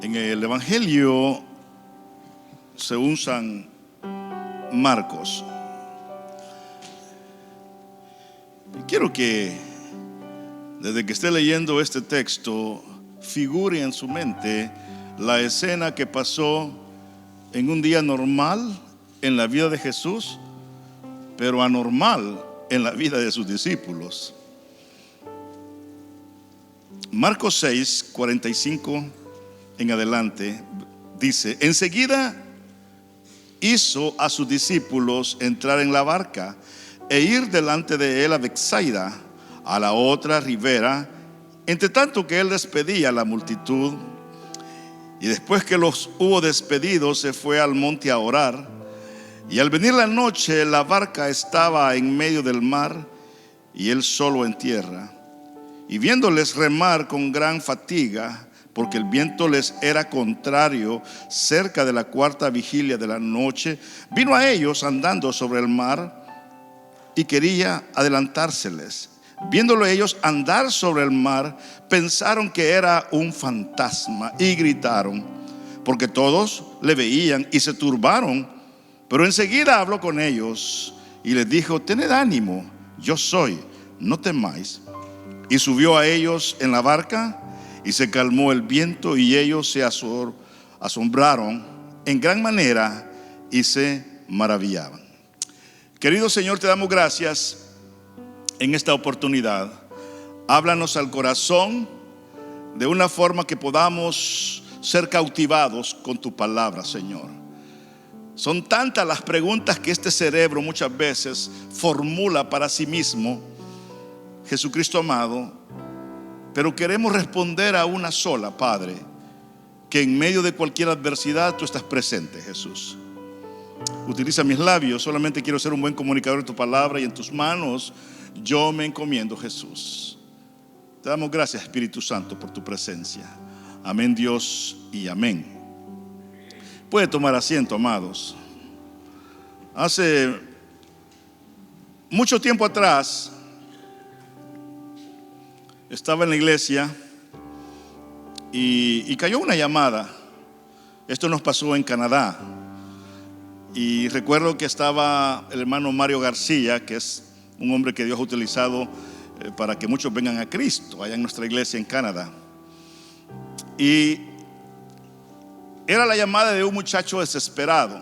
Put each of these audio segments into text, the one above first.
En el Evangelio según San Marcos. Quiero que desde que esté leyendo este texto figure en su mente la escena que pasó en un día normal en la vida de Jesús, pero anormal en la vida de sus discípulos. Marcos 6, 45 en adelante dice: enseguida hizo a sus discípulos entrar en la barca e ir delante de él a Betsaida, a la otra ribera, entre tanto que él despedía a la multitud. Y después que los hubo despedido, se fue al monte a orar. Y al venir la noche, la barca estaba en medio del mar y él solo en tierra. Y viéndoles remar con gran fatiga, porque el viento les era contrario, cerca de la cuarta vigilia de la noche, vino a ellos andando sobre el mar y quería adelantárseles. Viéndolo ellos andar sobre el mar, pensaron que era un fantasma y gritaron, porque todos le veían y se turbaron. Pero enseguida habló con ellos y les dijo: tened ánimo, yo soy, no temáis. Y subió a ellos en la barca y se calmó el viento, y ellos se asombraron en gran manera y se maravillaban. Querido Señor, te damos gracias en esta oportunidad. Háblanos al corazón de una forma que podamos ser cautivados con tu palabra, Señor. Son tantas las preguntas que este cerebro muchas veces formula para sí mismo, Jesucristo amado, pero queremos responder a una sola, Padre, que en medio de cualquier adversidad tú estás presente, Jesús. Utiliza mis labios, solamente quiero ser un buen comunicador de tu palabra, y en tus manos yo me encomiendo, Jesús. Te damos gracias, Espíritu Santo, por tu presencia. Amén, Dios, y amén. Puede tomar asiento, amados. Hace mucho tiempo atrás estaba en la iglesia y cayó una llamada. Esto nos pasó en Canadá. Y recuerdo que estaba el hermano Mario García, que es un hombre que Dios ha utilizado para que muchos vengan a Cristo allá en nuestra iglesia en Canadá. Y era la llamada de un muchacho desesperado.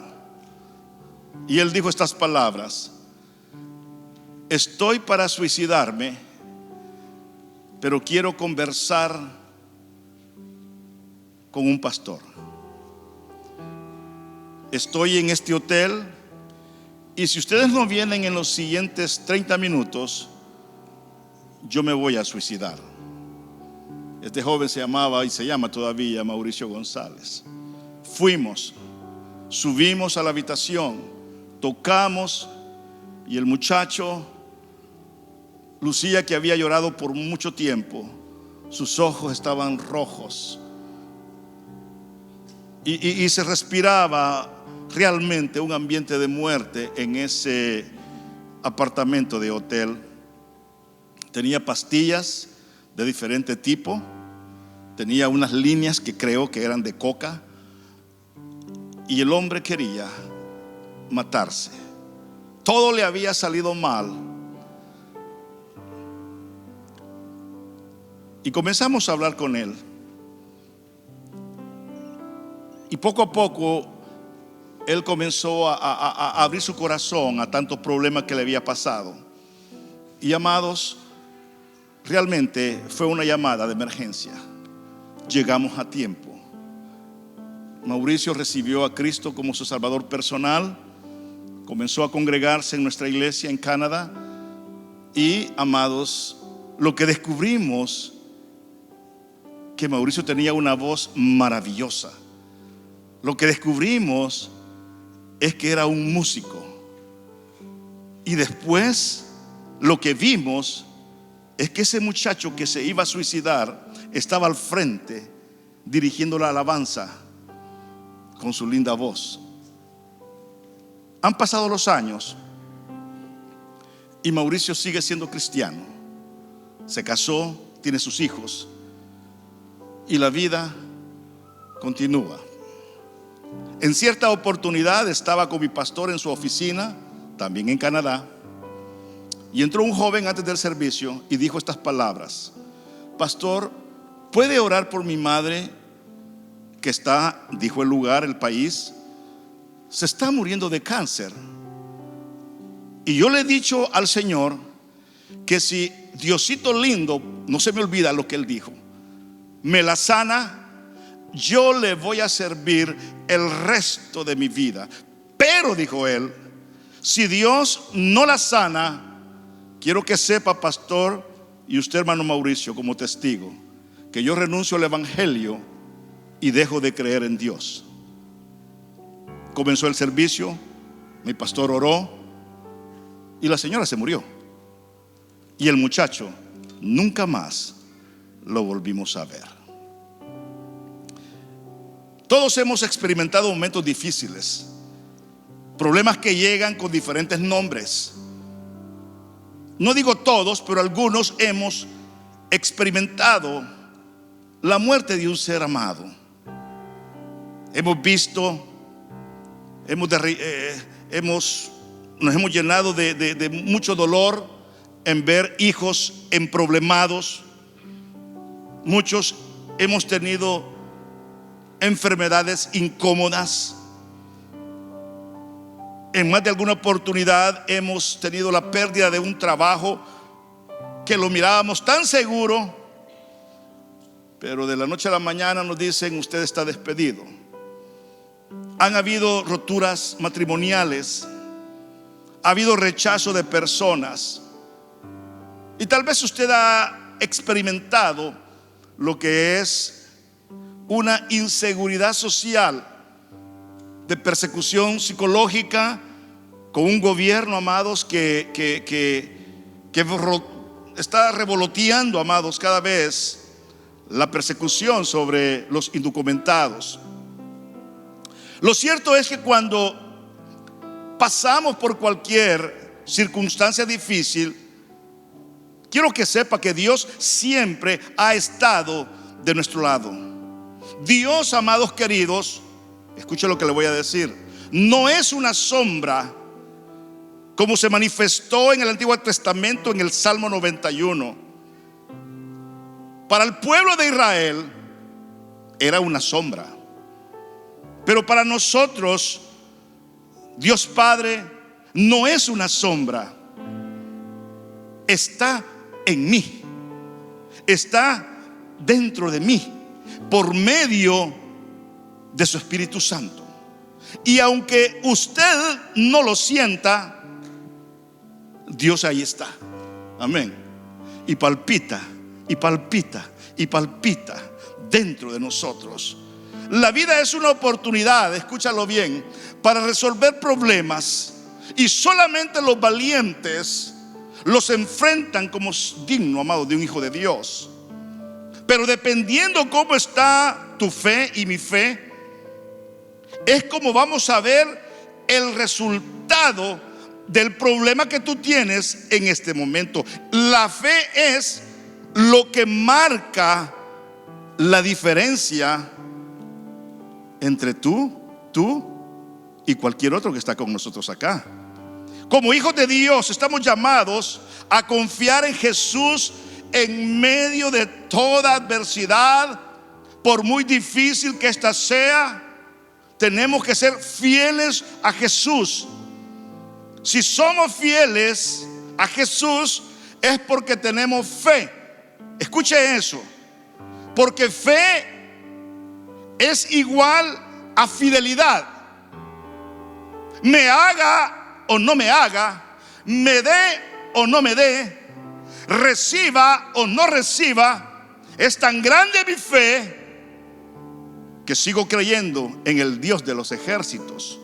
Y él dijo estas palabras: estoy para suicidarme, pero quiero conversar con un pastor. Estoy en este hotel y si ustedes no vienen en los siguientes 30 minutos, yo me voy a suicidar. Este joven se llamaba y se llama todavía Mauricio González. Fuimos, subimos a la habitación, tocamos y el muchacho lucía que había llorado por mucho tiempo. Sus ojos estaban rojos y se respiraba realmente un ambiente de muerte en ese apartamento de hotel. Tenía pastillas de diferente tipo, tenía unas líneas que creo que eran de coca, y el hombre quería matarse. Todo le había salido mal. Y comenzamos a hablar con él. Y poco a poco él comenzó a abrir su corazón a tantos problemas que le había pasado. Y amados, realmente fue una llamada de emergencia. Llegamos a tiempo. Mauricio recibió a Cristo como su Salvador personal. Comenzó a congregarse en nuestra iglesia en Canadá. Y amados, lo que descubrimos, que Mauricio tenía una voz maravillosa. Lo que descubrimos es que era un músico. Y después lo que vimos es que ese muchacho que se iba a suicidar estaba al frente dirigiendo la alabanza con su linda voz. Han pasado los años y Mauricio sigue siendo cristiano. Se casó, tiene sus hijos y la vida Continúa. En cierta oportunidad estaba con mi pastor en su oficina, también en Canadá, y entró un joven antes del servicio y dijo estas palabras: pastor, ¿puede orar por mi madre que está, dijo el lugar, el país, se está muriendo de cáncer? Y yo le he dicho al Señor que si Diosito lindo, no se me olvida lo que Él dijo, me la sana, yo le voy a servir el resto de mi vida. Pero, dijo él, si Dios no la sana, quiero que sepa, pastor, y usted, hermano Mauricio, como testigo, que yo renuncio al evangelio y dejo de creer en Dios. Comenzó el servicio, mi pastor oró y la señora se murió. Y el muchacho nunca más lo volvimos a ver. Todos hemos experimentado momentos difíciles, problemas que llegan con diferentes nombres. No digo todos, pero algunos hemos experimentado la muerte de un ser amado. Hemos visto, nos hemos llenado de mucho dolor en ver hijos emproblemados. Muchos hemos tenido enfermedades incómodas. En más de alguna oportunidad hemos tenido la pérdida de un trabajo que lo mirábamos tan seguro, pero de la noche a la mañana nos dicen: usted está despedido. Han habido roturas matrimoniales, ha habido rechazo de personas, y tal vez usted ha experimentado lo que es una inseguridad social, de persecución psicológica, con un gobierno, amados, que está revoloteando, amados, cada vez la persecución sobre los indocumentados. Lo cierto es que cuando pasamos por cualquier circunstancia difícil, quiero que sepa que Dios siempre ha estado de nuestro lado. Dios, amados queridos, escuche lo que le voy a decir, no es una sombra como se manifestó en el Antiguo Testamento en el Salmo 91. Para el pueblo de Israel era una sombra, pero para nosotros Dios Padre no es una sombra, está en mí, está dentro de mí, por medio de su Espíritu Santo. Y aunque usted no lo sienta, Dios ahí está. Amén. Y palpita, y palpita, y palpita dentro de nosotros. La vida es una oportunidad, escúchalo bien, para resolver problemas, y solamente los valientes los enfrentan como digno, amado, de un hijo de Dios. Pero dependiendo cómo está tu fe y mi fe, es como vamos a ver el resultado del problema que tú tienes en este momento. La fe es lo que marca la diferencia entre tú y cualquier otro que está con nosotros acá. Como hijos de Dios estamos llamados a confiar en Jesús en medio de toda adversidad. Por muy difícil que ésta sea, tenemos que ser fieles a Jesús. Si somos fieles a Jesús es porque tenemos fe. Escuche eso, porque fe es igual a fidelidad. Me haga o no me haga, me dé o no me dé, reciba o no reciba, es tan grande mi fe que sigo creyendo en el Dios de los ejércitos.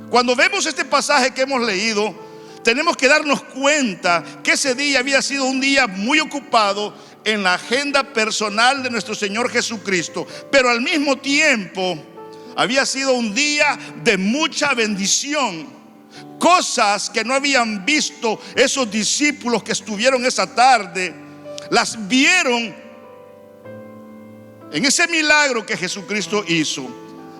Cuando vemos este pasaje que hemos leído, tenemos que darnos cuenta que ese día había sido un día muy ocupado en la agenda personal de nuestro Señor Jesucristo, pero al mismo tiempo había sido un día de mucha bendición. Cosas que no habían visto esos discípulos que estuvieron esa tarde, las vieron En ese milagro que Jesucristo hizo,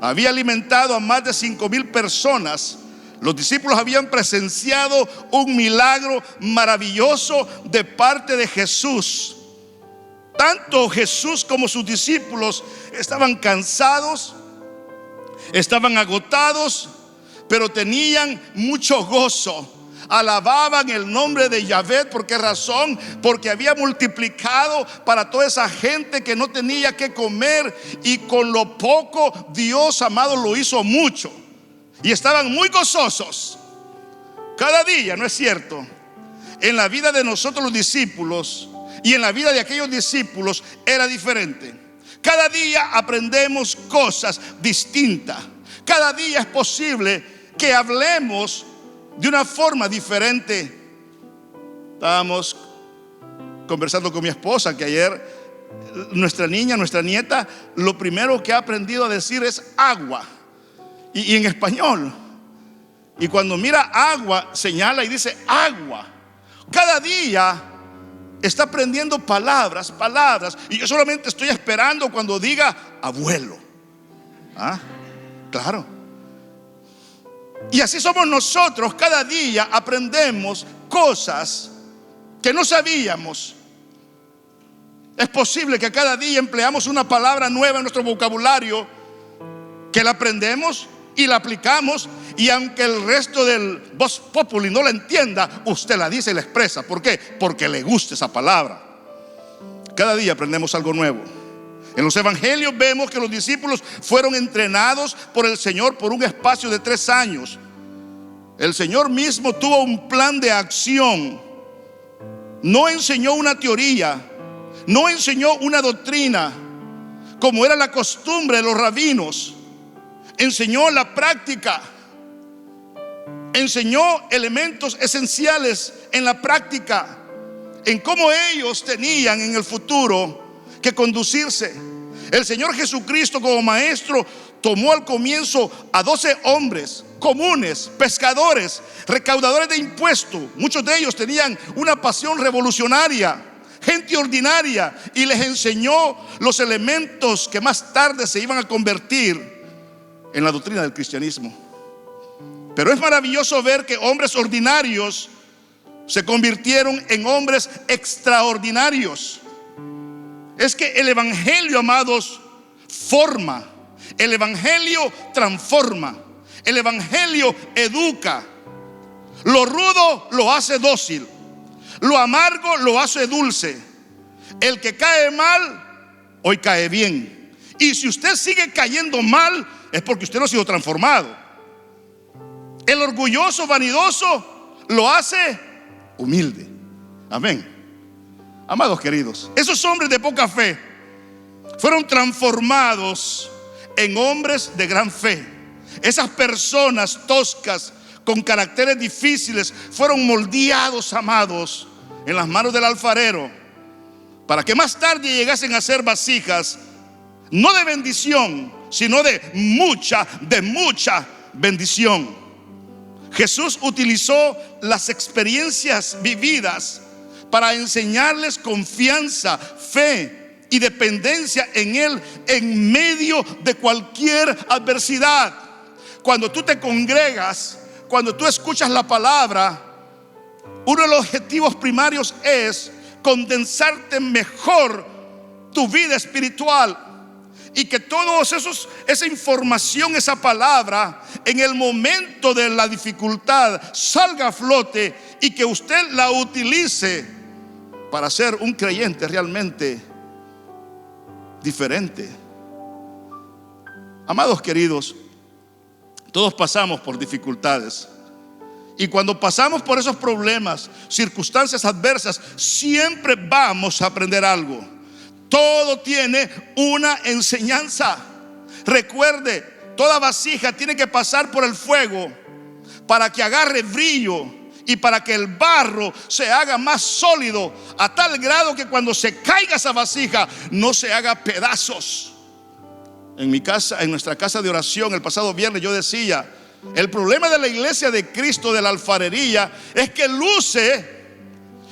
había alimentado a más de 5,000 personas. Los discípulos habían presenciado un milagro maravilloso de parte de Jesús. Tanto Jesús como sus discípulos estaban cansados, estaban agotados, pero tenían mucho gozo. Alababan el nombre de Yahvé. ¿Por qué razón? Porque había multiplicado para toda esa gente que no tenía que comer, y con lo poco Dios, amado, lo hizo mucho, y estaban muy gozosos. Cada día, ¿no es cierto?, en la vida de nosotros los discípulos y en la vida de aquellos discípulos era diferente. Cada día aprendemos cosas distintas. Cada día es posible que hablemos de una forma diferente. Estábamos conversando con mi esposa que ayer nuestra nieta, lo primero que ha aprendido a decir es agua, y en español. Y cuando mira agua, señala y dice agua. Cada día está aprendiendo palabras. Y yo solamente estoy esperando cuando diga abuelo. Claro. Y así somos nosotros. Cada día aprendemos cosas que no sabíamos. Es posible que cada día empleamos una palabra nueva en nuestro vocabulario, que la aprendemos y la aplicamos, y aunque el resto del voz populi no la entienda, usted la dice y la expresa. ¿Por qué? Porque le gusta esa palabra. Cada día aprendemos algo nuevo. En los evangelios vemos que los discípulos fueron entrenados por el Señor por un espacio de 3 años. El Señor mismo tuvo un plan de acción. No enseñó una teoría, no enseñó una doctrina como era la costumbre de los rabinos. Enseñó la práctica, enseñó elementos esenciales en la práctica, en cómo ellos tenían en el futuro que conducirse. El Señor Jesucristo, como maestro, tomó al comienzo a 12 hombres comunes, pescadores, recaudadores de impuestos. Muchos de ellos tenían una pasión revolucionaria, gente ordinaria, y les enseñó los elementos que más tarde se iban a convertir en la doctrina del cristianismo. Pero es maravilloso ver que hombres ordinarios se convirtieron en hombres extraordinarios. Es que el evangelio, amados, forma. El evangelio transforma. El evangelio educa. Lo rudo lo hace dócil. Lo amargo lo hace dulce. El que cae mal, hoy cae bien. Y si usted sigue cayendo mal, es porque usted no ha sido transformado. El orgulloso, vanidoso, lo hace humilde. Amén. Amados queridos, esos hombres de poca fe fueron transformados en hombres de gran fe. Esas personas toscas, con caracteres difíciles, fueron moldeados, amados, en las manos del alfarero, para que más tarde llegasen a ser vasijas, no de bendición, sino de mucha bendición. Jesús utilizó las experiencias vividas para enseñarles confianza, fe y dependencia en Él en medio de cualquier adversidad. Cuando tú te congregas, cuando tú escuchas la palabra, uno de los objetivos primarios es condensarte mejor tu vida espiritual, y que todos esa información, esa palabra, en el momento de la dificultad salga a flote, y que usted la utilice para ser un creyente realmente diferente. Amados queridos, todos pasamos por dificultades, y cuando pasamos por esos problemas, circunstancias adversas, siempre vamos a aprender algo. Todo tiene una enseñanza. Recuerde, toda vasija tiene que pasar por el fuego para que agarre brillo y para que el barro se haga más sólido, a tal grado que cuando se caiga esa vasija no se haga pedazos. En mi casa, en nuestra casa de oración, el pasado viernes yo decía: el problema de la iglesia de Cristo, de la alfarería, es que luce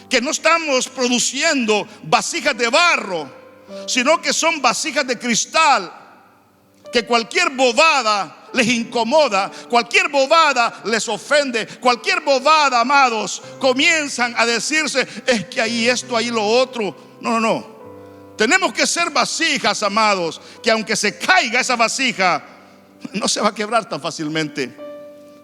que no estamos produciendo vasijas de barro, sino que son vasijas de cristal, que cualquier bobada les incomoda, cualquier bobada les ofende, cualquier bobada, amados, comienzan a decirse: es que ahí esto, ahí lo otro. No. Tenemos que ser vasijas, amados, que aunque se caiga esa vasija, no se va a quebrar tan fácilmente.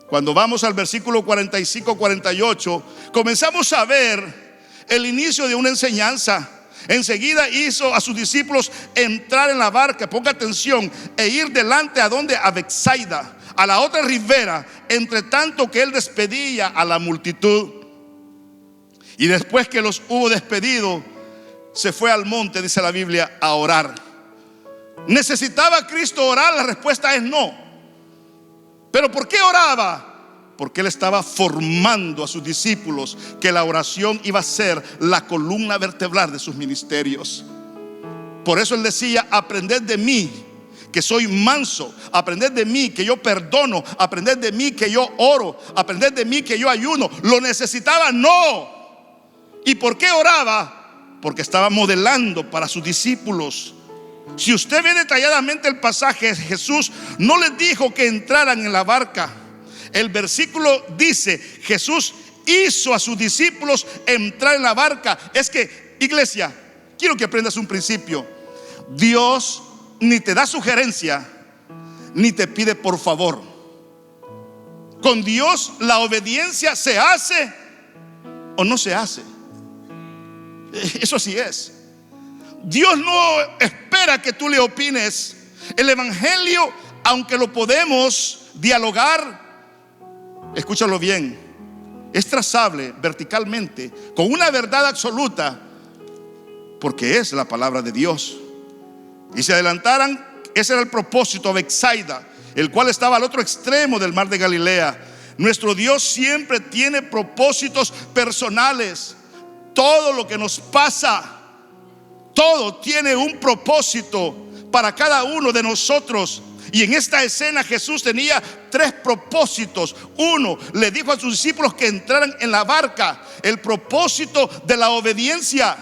Cuando vamos al versículo 45-48, comenzamos a ver el inicio de una enseñanza. Enseguida hizo a sus discípulos entrar en la barca, ponga atención, e ir delante a donde, a Betsaida, a la otra ribera, entre tanto que él despedía a la multitud. Y después que los hubo despedido, se fue al monte, dice la Biblia, a orar. ¿Necesitaba Cristo orar? La respuesta es no. ¿Pero por qué oraba? Porque él estaba formando a sus discípulos, que la oración iba a ser la columna vertebral de sus ministerios. Por eso él decía: aprended de mí, que soy manso, aprended de mí, que yo perdono, aprended de mí, que yo oro, aprended de mí, que yo ayuno. ¿Lo necesitaba? No. ¿Y por qué oraba? Porque estaba modelando para sus discípulos. Si usted ve detalladamente el pasaje, Jesús no les dijo que entraran en la barca. El versículo dice: Jesús hizo a sus discípulos entrar en la barca. Es que, iglesia, quiero que aprendas un principio. Dios ni te da sugerencia, ni te pide por favor. Con Dios la obediencia se hace o no se hace. Eso así es. Dios no espera que tú le opines. El evangelio, aunque lo podemos dialogar, escúchalo bien, es trazable verticalmente con una verdad absoluta, porque es la palabra de Dios. Y se adelantaran, ese era el propósito a Betsaida, el cual estaba al otro extremo del mar de Galilea. Nuestro Dios siempre tiene propósitos personales. Todo lo que nos pasa, todo tiene un propósito para cada uno de nosotros. Y en esta escena Jesús tenía 3 propósitos. Uno, le dijo a sus discípulos que entraran en la barca, el propósito de la obediencia.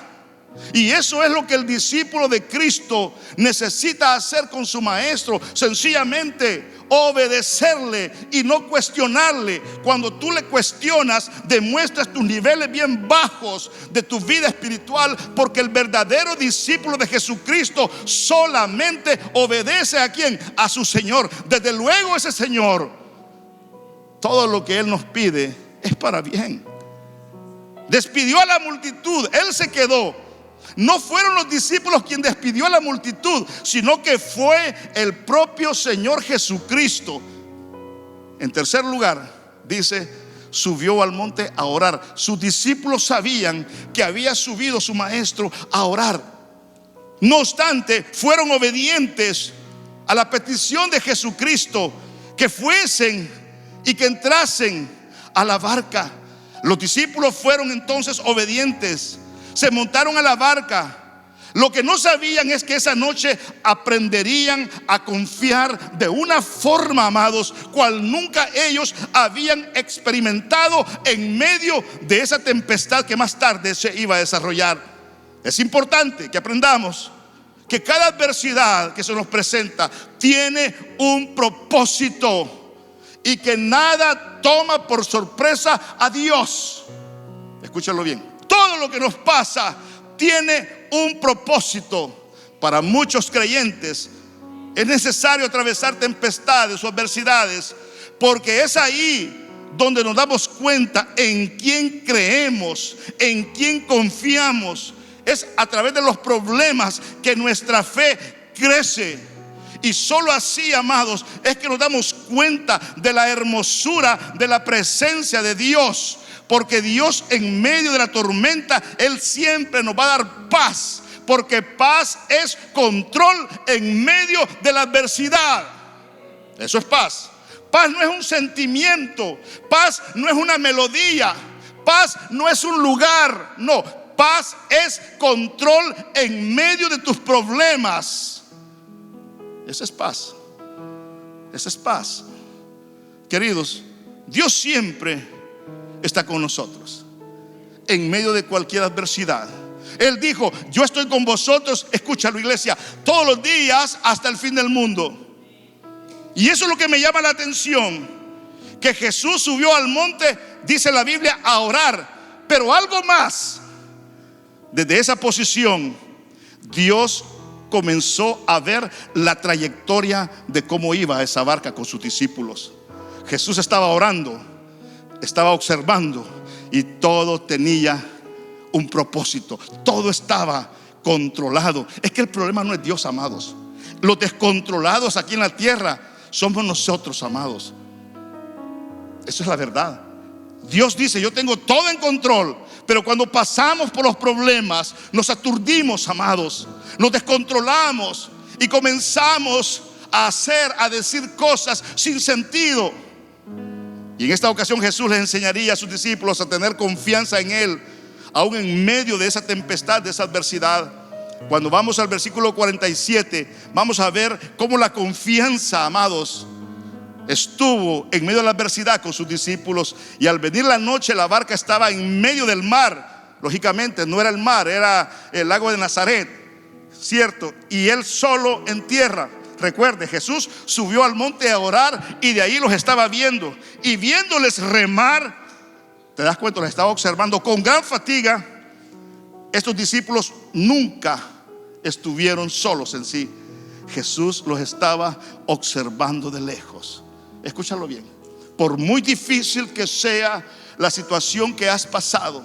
Y eso es lo que el discípulo de Cristo necesita hacer con su maestro: sencillamente obedecerle y no cuestionarle. Cuando tú le cuestionas, demuestras tus niveles bien bajos de tu vida espiritual, porque el verdadero discípulo de Jesucristo solamente obedece ¿a quién? A su Señor. Desde luego ese Señor, todo lo que Él nos pide es para bien. Despidió a la multitud, Él se quedó. No fueron los discípulos quien despidió a la multitud, sino que fue el propio Señor Jesucristo. En tercer lugar, dice: subió al monte a orar. Sus discípulos sabían que había subido su maestro a orar. No obstante, fueron obedientes a la petición de Jesucristo, que fuesen y que entrasen a la barca. Los discípulos fueron entonces obedientes. Se montaron a la barca. Lo que no sabían es que esa noche aprenderían a confiar de una forma, amados, cual nunca ellos habían experimentado en medio de esa tempestad que más tarde se iba a desarrollar. Es importante que aprendamos que cada adversidad que se nos presenta tiene un propósito, y que nada toma por sorpresa a Dios. Escúchalo bien. Todo lo que nos pasa tiene un propósito. Para muchos creyentes es necesario atravesar tempestades o adversidades, porque es ahí donde nos damos cuenta en quién creemos, en quién confiamos. Es a través de los problemas que nuestra fe crece. Y solo así, amados, es que nos damos cuenta de la hermosura de la presencia de Dios. Porque Dios, en medio de la tormenta, Él siempre nos va a dar paz. Porque paz es control en medio de la adversidad. Eso es paz. Paz no es un sentimiento. Paz no es una melodía. Paz no es un lugar. No, paz es control en medio de tus problemas. Esa es paz. Esa es paz. Queridos, Dios siempre está con nosotros en medio de cualquier adversidad, Él dijo: yo estoy con vosotros, escúchalo, iglesia, todos los días hasta el fin del mundo. Y eso es lo que me llama la atención, que Jesús subió al monte, dice la Biblia, a orar. Pero algo más, desde esa posición Dios comenzó a ver la trayectoria de cómo iba esa barca con sus discípulos. Jesús estaba orando, estaba observando, y todo tenía un propósito, todo estaba controlado. Es que el problema no es Dios, amados. Los descontrolados aquí en la tierra somos nosotros, amados. Eso es la verdad. Dios dice: yo tengo todo en control. Pero cuando pasamos por los problemas, nos aturdimos, amados, nos descontrolamos y comenzamos a hacer, a decir cosas sin sentido. Y en esta ocasión Jesús les enseñaría a sus discípulos a tener confianza en Él, aún en medio de esa tempestad, de esa adversidad. Cuando vamos al versículo 47, vamos a ver cómo la confianza, amados, estuvo en medio de la adversidad con sus discípulos. Y al venir la noche, la barca estaba en medio del mar. Lógicamente no era el mar, era el lago de Nazaret, ¿cierto? Y Él solo en tierra. Recuerde, Jesús subió al monte a orar y de ahí los estaba viendo. Y viéndoles remar, te das cuenta, los estaba observando con gran fatiga. Estos discípulos nunca estuvieron solos en sí. Jesús los estaba observando de lejos. Escúchalo bien. Por muy difícil que sea la situación que has pasado,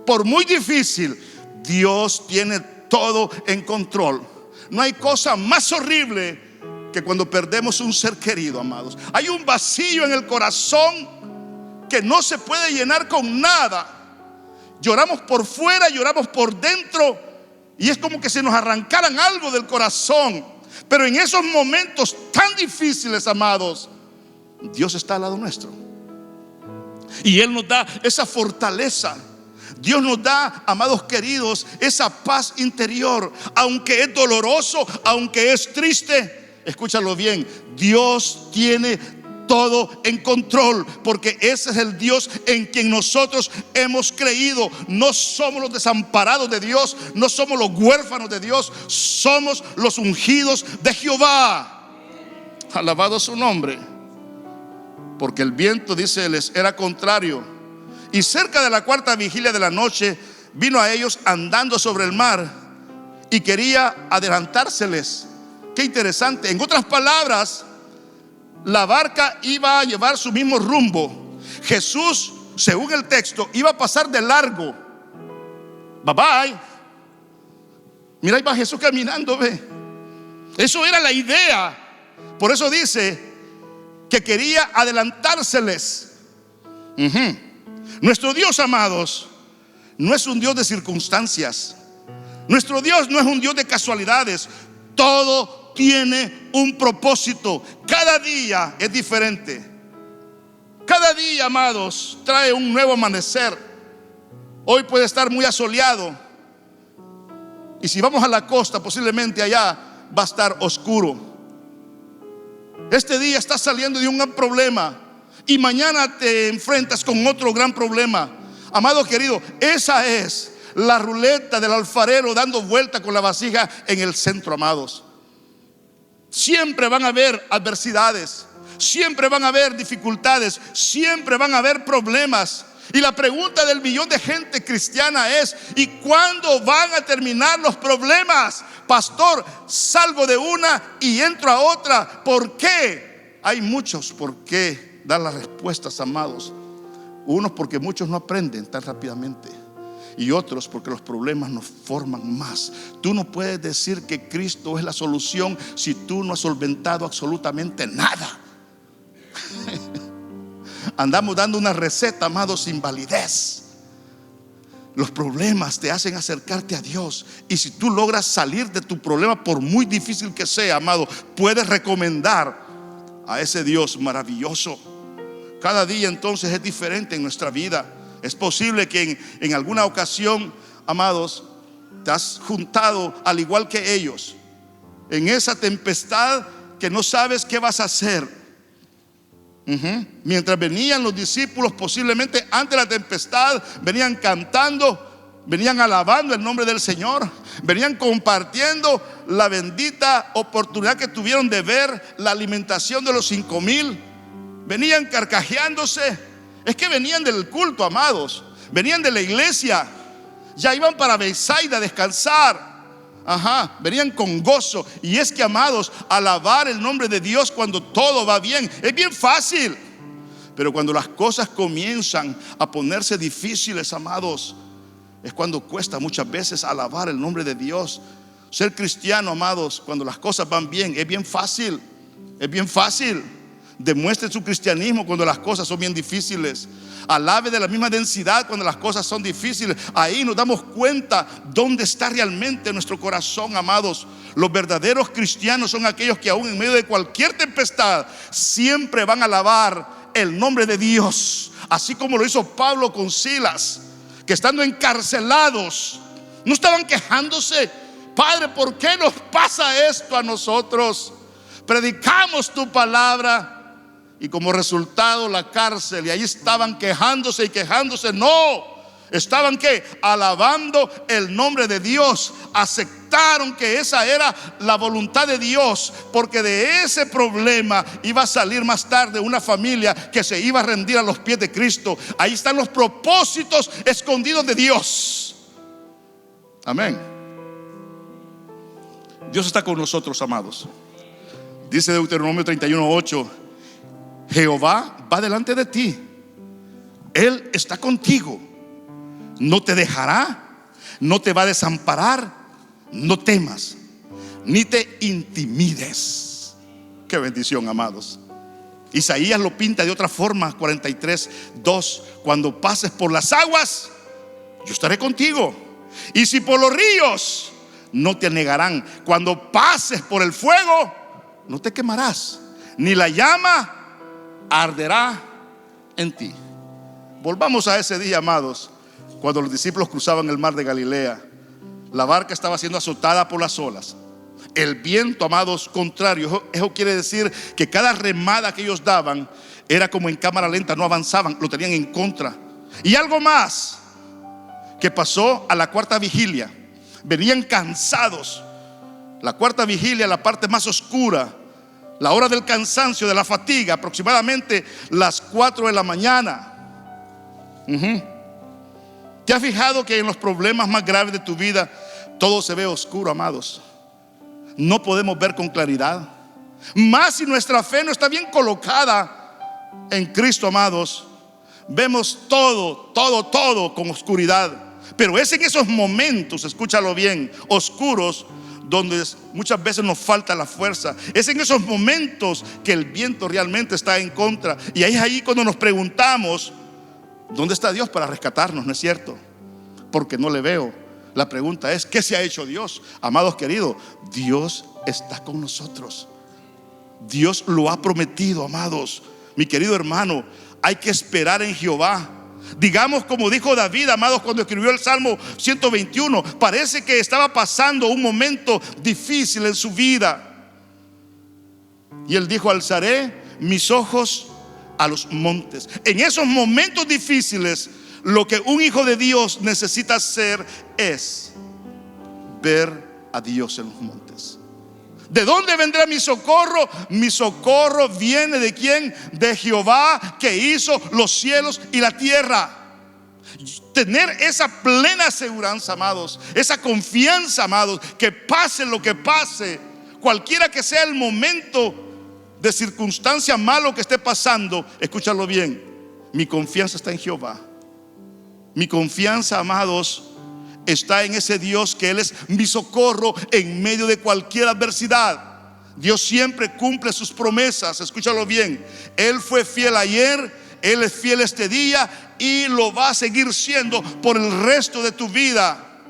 por muy difícil, Dios tiene todo en control. No hay cosa más horrible que cuando perdemos un ser querido, amados. Hay un vacío en el corazón que no se puede llenar con nada. Lloramos por fuera, lloramos por dentro, y es como que se nos arrancaran algo del corazón. Pero en esos momentos tan difíciles, amados, Dios está al lado nuestro, y Él nos da esa fortaleza. Dios nos da, amados queridos, esa paz interior. Aunque es doloroso, aunque es triste, escúchalo bien, Dios tiene todo en control, porque ese es el Dios en quien nosotros hemos creído. No somos los desamparados de Dios, no somos los huérfanos de Dios, somos los ungidos de Jehová. Alabado su nombre. Porque el viento, dice, les era contrario, y cerca de la cuarta vigilia de la noche vino a ellos andando sobre el mar y quería adelantárseles. Qué interesante. En otras palabras, la barca iba a llevar su mismo rumbo. Jesús, según el texto, iba a pasar de largo. Bye bye. Mira, ahí va Jesús caminando, ve. Eso era la idea. Por eso dice que quería adelantárseles. Nuestro Dios, amados, no es un Dios de circunstancias. Nuestro Dios no es un Dios de casualidades. Todo tiene un propósito. Cada día es diferente. Cada día, amados, trae un nuevo amanecer. Hoy puede estar muy asoleado, y si vamos a la costa, posiblemente allá va a estar oscuro. Este día estás saliendo de un gran problema y mañana te enfrentas con otro gran problema. Amado querido, esa es la ruleta del alfarero dando vuelta con la vasija en el centro, amados. Siempre van a haber adversidades, siempre van a haber dificultades, siempre van a haber problemas. Y la pregunta del millón de gente cristiana es: ¿y cuándo van a terminar los problemas? Pastor, salgo de una y entro a otra. ¿Por qué? Hay muchos por qué dar las respuestas, amados. Unos porque muchos no aprenden tan rápidamente, y otros porque los problemas nos forman más. Tú no puedes decir que Cristo es la solución si tú no has solventado absolutamente nada. Andamos dando una receta, amados, sin validez. Los problemas te hacen acercarte a Dios, y si tú logras salir de tu problema, por muy difícil que sea, amado, puedes recomendar a ese Dios maravilloso. Cada día entonces es diferente en nuestra vida. Es posible que en alguna ocasión, amados, te has juntado al igual que ellos en esa tempestad que no sabes qué vas a hacer. Mientras venían los discípulos, posiblemente antes de la tempestad, venían cantando, venían alabando el nombre del Señor, venían compartiendo la bendita oportunidad que tuvieron de ver la alimentación de los 5,000. Venían carcajeándose. Es que venían del culto, amados, venían de la iglesia, ya iban para Bethsaida a descansar. Venían con gozo. Y es que, amados, alabar el nombre de Dios cuando todo va bien es bien fácil, pero cuando las cosas comienzan a ponerse difíciles, amados, es cuando cuesta muchas veces alabar el nombre de Dios. Ser cristiano, amados, cuando las cosas van bien es bien fácil. Es bien fácil. Demuestre su cristianismo cuando las cosas son bien difíciles. Alabe de la misma densidad cuando las cosas son difíciles. Ahí nos damos cuenta dónde está realmente nuestro corazón, amados. Los verdaderos cristianos son aquellos que aún en medio de cualquier tempestad siempre van a alabar el nombre de Dios, así como lo hizo Pablo con Silas, que estando encarcelados no estaban quejándose: Padre, ¿por qué nos pasa esto a nosotros? Predicamos tu palabra y como resultado la cárcel, y ahí estaban quejándose y quejándose. No, estaban ¿qué? Alabando el nombre de Dios. Aceptaron que esa era la voluntad de Dios, porque de ese problema iba a salir más tarde una familia que se iba a rendir a los pies de Cristo. Ahí están los propósitos escondidos de Dios. Amén. Dios está con nosotros, amados. Dice Deuteronomio 31:8: Jehová va delante de ti, Él está contigo, no te dejará, no te va a desamparar. No temas, ni te intimides. Qué bendición, amados. Isaías lo pinta de otra forma, 43:2: cuando pases por las aguas, yo estaré contigo, y si por los ríos, no te anegarán. Cuando pases por el fuego, no te quemarás, ni la llama arderá en ti. Volvamos a ese día, amados, cuando los discípulos cruzaban el mar de Galilea. La barca estaba siendo azotada por las olas. El viento, amados, contrario. Eso quiere decir que cada remada que ellos daban era como en cámara lenta, no avanzaban, lo tenían en contra. Y algo más que pasó a la cuarta vigilia. Venían cansados. La cuarta vigilia, la parte más oscura, la hora del cansancio, de la fatiga, aproximadamente las 4 de la mañana. ¿Te has fijado que en los problemas más graves de tu vida todo se ve oscuro, amados? No podemos ver con claridad. Más si nuestra fe no está bien colocada en Cristo, amados, vemos todo con oscuridad. Pero es en esos momentos, escúchalo bien, oscuros, donde muchas veces nos falta la fuerza. Es en esos momentos que el viento realmente está en contra. Y es ahí cuando nos preguntamos: ¿dónde está Dios para rescatarnos? ¿No es cierto? Porque no le veo. La pregunta es: ¿qué se ha hecho Dios? Amados queridos, Dios está con nosotros. Dios lo ha prometido, amados. Mi querido hermano, hay que esperar en Jehová. Digamos como dijo David, amados, cuando escribió el Salmo 121. Parece que estaba pasando un momento difícil en su vida, y él dijo: alzaré mis ojos a los montes. En esos momentos difíciles, lo que un hijo de Dios necesita hacer es ver a Dios en los montes. ¿De dónde vendrá mi socorro? Mi socorro viene ¿de quién? De Jehová, que hizo los cielos y la tierra. Tener esa plena aseguranza, amados, esa confianza, amados, que pase lo que pase, cualquiera que sea el momento de circunstancia malo que esté pasando, escúchalo bien, mi confianza está en Jehová. Mi confianza, amados, está en ese Dios que Él es mi socorro en medio de cualquier adversidad. Dios siempre cumple sus promesas, escúchalo bien. Él fue fiel ayer, Él es fiel este día y lo va a seguir siendo por el resto de tu vida.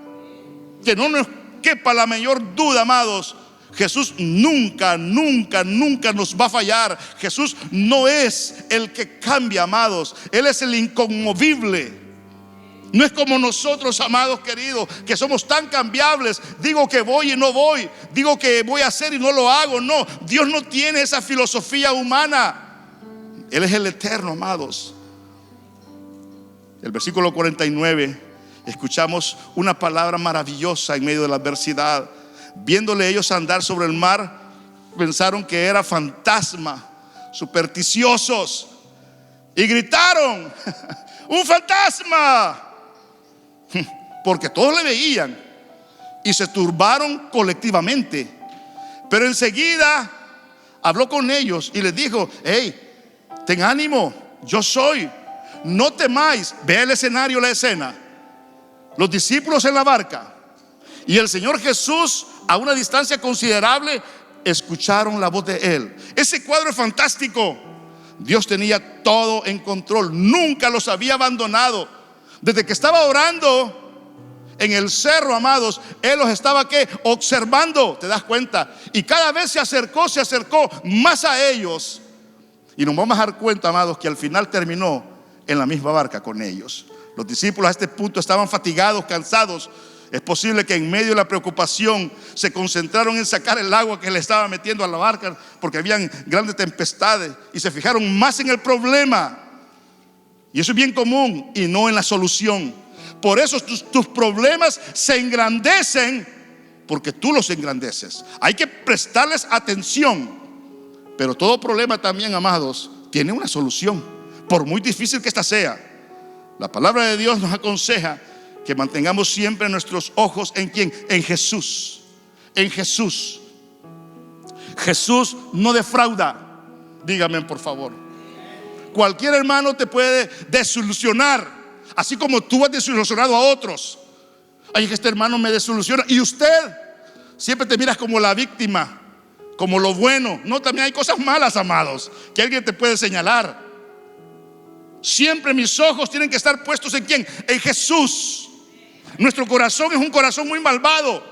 Que no nos quepa la mayor duda, amados, Jesús nunca nos va a fallar. Jesús no es el que cambia, amados. Él es el inconmovible. No es como nosotros, amados queridos, que somos tan cambiables. Digo que voy y no voy, digo que voy a hacer y no lo hago. No, Dios no tiene esa filosofía humana. Él es el eterno, amados. El versículo 49: escuchamos una palabra maravillosa en medio de la adversidad. Viéndole ellos andar sobre el mar, pensaron que era fantasma, supersticiosos, y gritaron: ¡un fantasma! Porque todos le veían y se turbaron colectivamente. Pero enseguida habló con ellos y les dijo: hey, ten ánimo, yo soy, no temáis. Ve el escenario, la escena: los discípulos en la barca y el Señor Jesús a una distancia considerable escucharon la voz de Él. Ese cuadro es fantástico. Dios tenía todo en control, nunca los había abandonado. Desde que estaba orando en el cerro, amados, Él los estaba observando, ¿te das cuenta? Y cada vez se acercó más a ellos. Y nos vamos a dar cuenta, amados, que al final terminó en la misma barca con ellos. Los discípulos a este punto estaban fatigados, cansados. Es posible que en medio de la preocupación se concentraron en sacar el agua que le estaba metiendo a la barca, porque habían grandes tempestades, y se fijaron más en el problema. Y eso es bien común y no en la solución. Por eso tus problemas se engrandecen, porque tú los engrandeces. Hay que prestarles atención. Pero todo problema también, amados, tiene una solución, por muy difícil que ésta sea. La palabra de Dios nos aconseja que mantengamos siempre nuestros ojos ¿en quién? En Jesús. En Jesús. Jesús no defrauda. Dígame, por favor. Cualquier hermano te puede desilusionar, así como tú has desilusionado a otros. Ay, que este hermano me desilusiona. Y usted siempre te miras como la víctima, como lo bueno. No, también hay cosas malas, amados, que alguien te puede señalar. Siempre mis ojos tienen que estar puestos ¿en quién? En Jesús. Nuestro corazón es un corazón muy malvado.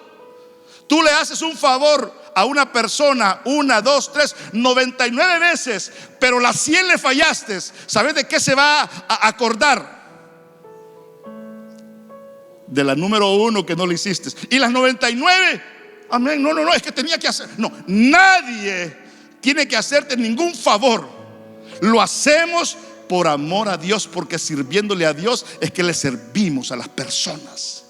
Tú le haces un favor a una persona 1, 2, 3, 99 veces, pero las 100 le fallaste. ¿Sabes de qué se va a acordar? De la número 1 que no le hiciste. Y las 99, amén, no, es que tenía que hacer. No, nadie tiene que hacerte ningún favor. Lo hacemos por amor a Dios, porque sirviéndole a Dios es que le servimos a las personas.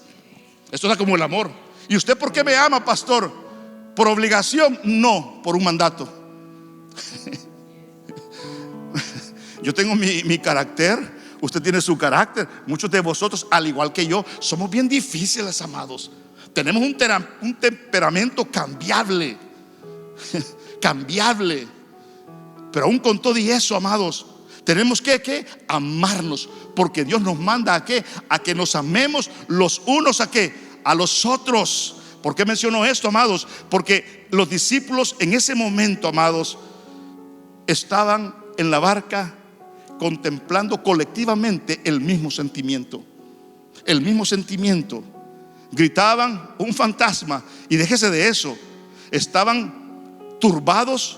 Esto es como el amor. ¿Y usted por qué me ama, pastor? ¿Por obligación? No, por un mandato. Yo tengo mi carácter, usted tiene su carácter. Muchos de vosotros, al igual que yo, somos bien difíciles, amados. Tenemos un temperamento cambiable. Cambiable. Pero aún con todo y eso, amados, tenemos que amarnos, porque Dios nos manda a que nos amemos los unos a los otros. ¿Por qué menciono esto, amados? Porque los discípulos en ese momento, amados, estaban en la barca contemplando colectivamente el mismo sentimiento. El mismo sentimiento. Gritaban: un fantasma. Y déjese de eso, estaban turbados,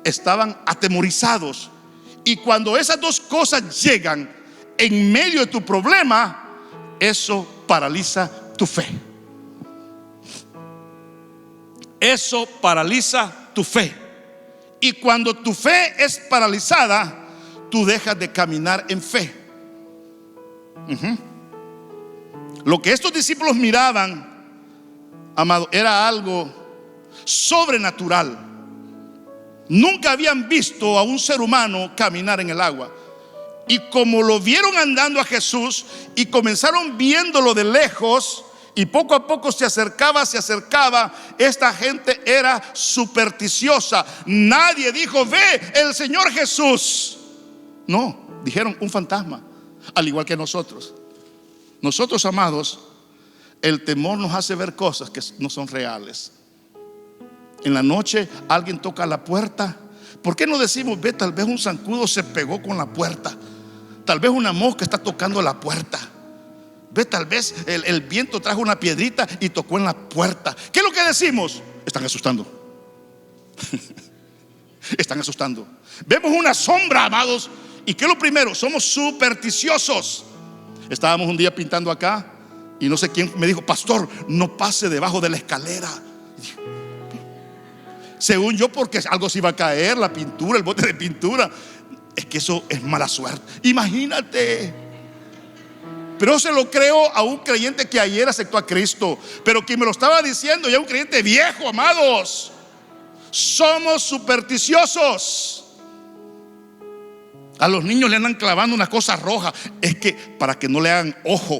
estaban atemorizados. Y cuando esas dos cosas llegan en medio de tu problema, eso paraliza tu fe. Eso paraliza tu fe. Y cuando tu fe es paralizada, tú dejas de caminar en fe. Lo que estos discípulos miraban, amado, era algo sobrenatural. Nunca habían visto a un ser humano caminar en el agua. Y como lo vieron andando a Jesús y comenzaron viéndolo de lejos, y poco a poco se acercaba, esta gente era supersticiosa. Nadie dijo: ve el Señor Jesús. No, dijeron: un fantasma. Al igual que nosotros. Nosotros, amados, el temor nos hace ver cosas que no son reales. En la noche alguien toca la puerta. ¿Por qué no decimos: ve, tal vez un zancudo se pegó con la puerta? Tal vez una mosca está tocando la puerta. Ve, tal vez el viento trajo una piedrita y tocó en la puerta. ¿Qué es lo que decimos? Están asustando. Están asustando. Vemos una sombra, amados. ¿Y qué es lo primero? Somos supersticiosos. Estábamos un día pintando acá y no sé quién me dijo: pastor, no pase debajo de la escalera. Según yo, porque algo se iba a caer, la pintura, el bote de pintura. Es que eso es mala suerte. Imagínate. Pero se lo creo a un creyente que ayer aceptó a Cristo, pero que me lo estaba diciendo ya un creyente viejo, amados. Somos supersticiosos. A los niños le andan clavando una cosa roja, es que para que no le hagan ojo.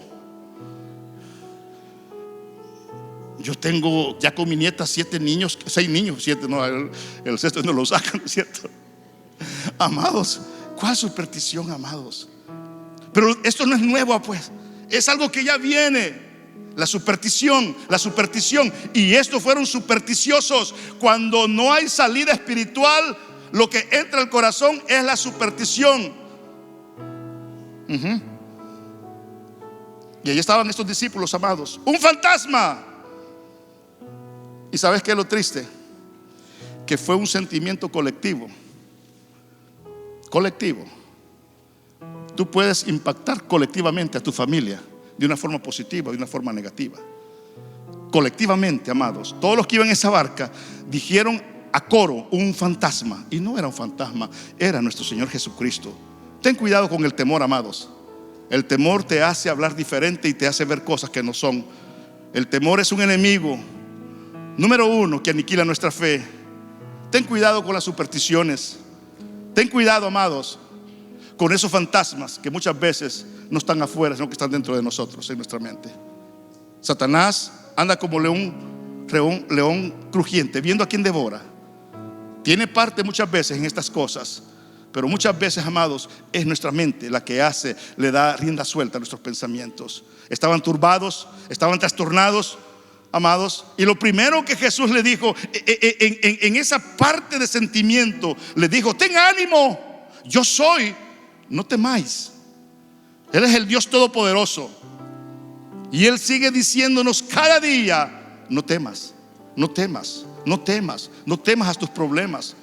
Yo tengo ya con mi nieta 6 niños, no, el sexto no lo sacan, ¿no es cierto? Amados, ¿cuál superstición, amados? Pero esto no es nuevo, pues, es algo que ya viene. La superstición. Y estos fueron supersticiosos. Cuando no hay salida espiritual, lo que entra al corazón es la superstición. Y allí estaban estos discípulos, amados. Un fantasma. ¿Y sabes qué es lo triste? Que fue un sentimiento colectivo. Tú puedes impactar colectivamente a tu familia de una forma positiva, de una forma negativa. Colectivamente, amados, todos los que iban en esa barca dijeron a coro un fantasma. Y no era un fantasma, era nuestro Señor Jesucristo. Ten cuidado con el temor, amados. El temor te hace hablar diferente y te hace ver cosas que no son. El temor es un enemigo número 1 que aniquila nuestra fe. Ten cuidado con las supersticiones. Ten cuidado, amados, con esos fantasmas que muchas veces no están afuera, sino que están dentro de nosotros, en nuestra mente. Satanás anda como león crujiente, viendo a quien devora. Tiene parte muchas veces en estas cosas, pero muchas veces, amados, es nuestra mente la que le da rienda suelta a nuestros pensamientos. Estaban turbados, estaban trastornados, amados, y lo primero que Jesús le dijo en esa parte de sentimiento, le dijo: ten ánimo, yo soy, no temáis. Él es el Dios Todopoderoso, y Él sigue diciéndonos cada día: no temas, no temas, no temas, no temas a tus problemas,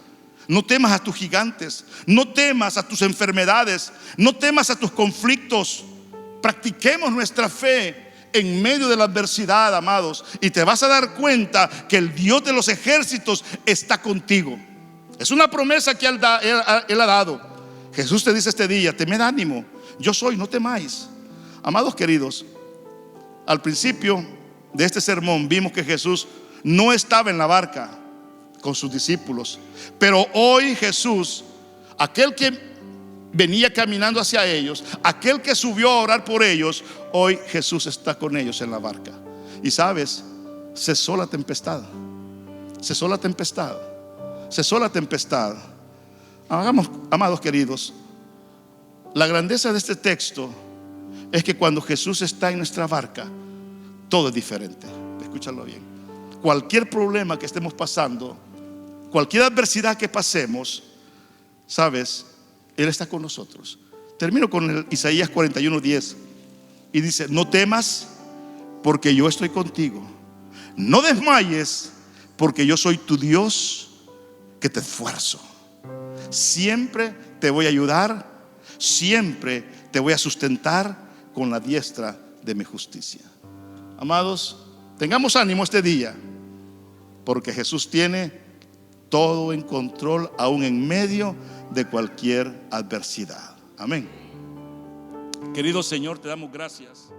no temas a tus gigantes, no temas a tus enfermedades, no temas a tus conflictos. Practiquemos nuestra fe en medio de la adversidad, amados, y te vas a dar cuenta que el Dios de los ejércitos está contigo. Es una promesa que Él ha dado. Jesús te dice este día: tened ánimo, yo soy, no temáis. Amados queridos, al principio de este sermón vimos que Jesús no estaba en la barca con sus discípulos, pero hoy Jesús, aquel que venía caminando hacia ellos, aquel que subió a orar por ellos, hoy Jesús está con ellos en la barca. Y sabes, cesó la tempestad. Amados queridos, la grandeza de este texto es que cuando Jesús está en nuestra barca, todo es diferente. Escúchalo bien. Cualquier problema que estemos pasando, cualquier adversidad que pasemos, sabes, Él está con nosotros. Termino con el Isaías 41:10 y dice: no temas, porque yo estoy contigo. No desmayes, porque yo soy tu Dios que te esfuerzo. Siempre te voy a ayudar, siempre te voy a sustentar con la diestra de mi justicia. Amados, tengamos ánimo este día, porque Jesús tiene todo en control, aún en medio de cualquier adversidad. Amén. Querido Señor, te damos gracias.